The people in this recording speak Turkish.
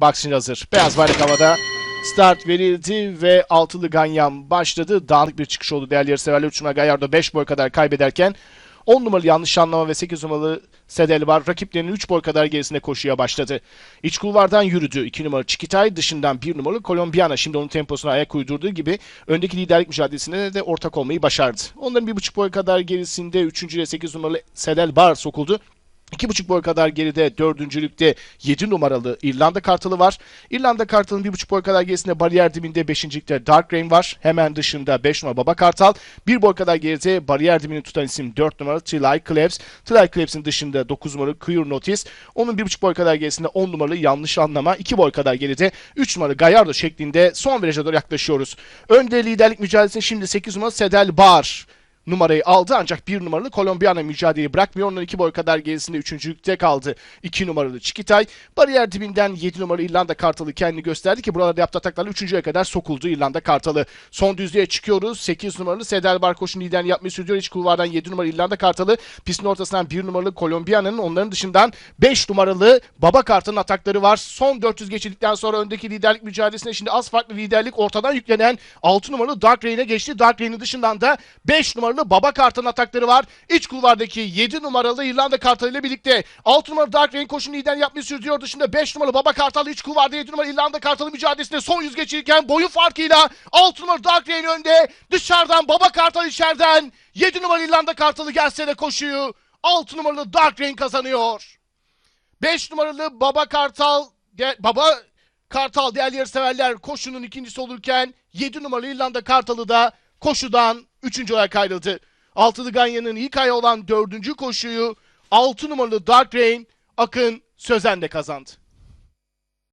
Boxing hazır. Beyaz bayrak havada. Start verildi ve altılı ganyan başladı. Dağınık bir çıkış oldu değerli yarışseverler. 3 numara Gallardo 5 boy kadar kaybederken 10 numaralı yanlış anlama ve 8 numaralı Sedel var. Rakiplerinin 3 boy kadar gerisinde koşuya başladı. İç kulvardan yürüdü. 2 numaralı Çikitay, dışından 1 numaralı Colombiana. Şimdi onun temposuna ayak uydurduğu gibi öndeki liderlik mücadelesinde de ortak olmayı başardı. Onların 1,5 boy kadar gerisinde 3. ile 8 numaralı Sedel Bar sokuldu. 2,5 boy kadar geride 4. 7 numaralı İrlanda Kartalı var. İrlanda Kartalı'nın 1,5 boy kadar gerisinde bariyer dibinde 5. Dark Rain var. Hemen dışında 5 numara Baba Kartal. 1 boy kadar geride bariyer dibini tutan isim 4 numara Trilay Klebs. Trilay Klebs'in dışında 9 numaralı Clear Notice. Onun 1,5 boy kadar gerisinde 10 numaralı Yanlış Anlama. 2 boy kadar geride 3 numaralı Gallardo şeklinde son viraja doğru yaklaşıyoruz. Önde liderlik mücadelesinde şimdi 8 numaralı Sedel Bar numarayı aldı ancak 1 numaralı Colombiana mücadeleyi bırakmıyor. Onların 2 boy kadar gerisinde 3. kaldı 2 numaralı Çikitay. Bariyer dibinden 7 numaralı İrlanda Kartalı kendini gösterdi ki buralarda yaptığı ataklarla 3.'ye kadar sokuldu İrlanda Kartalı. Son düzlüğe çıkıyoruz. 8 numaralı Sedel Bar koşun liderini yapmayı sürdürüyor. İç kulvardan 7 numaralı İrlanda Kartalı. Pistin ortasından 1 numaralı Colombiana'nın, onların dışından 5 numaralı Baba Kartal'ın atakları var. Son 400 geçildikten sonra öndeki liderlik mücadelesinde şimdi az farklı liderlik ortadan yüklenen 6 numaralı Dark Rain'e geçti. Dark Rain'in dışından da 5 numaralı Baba Kartal'ın atakları var. İç kulvardaki 7 numaralı İrlanda Kartal ile birlikte 6 numaralı Dark Rain koşun lider yapmayı sürdürüyor. Dışında 5 numaralı Baba Kartal, iç kulvarda 7 numaralı İrlanda Kartal mücadelesinde son 100 geçirirken boyun farkıyla 6 numaralı Dark Rain önde. Dışarıdan Baba Kartal, içeriden 7 numaralı İrlanda Kartalı gelse de koşuyu 6 numaralı Dark Rain kazanıyor. 5 numaralı Baba Kartal değerli yarışseverler koşunun ikincisi olurken 7 numaralı İrlanda Kartalı da koşudan 3. olarak ayrıldı. Altılı Ganyan'ın ilk ayağı olan 4. koşuyu 6 numaralı Dark Rain Akın Sözen'de kazandı.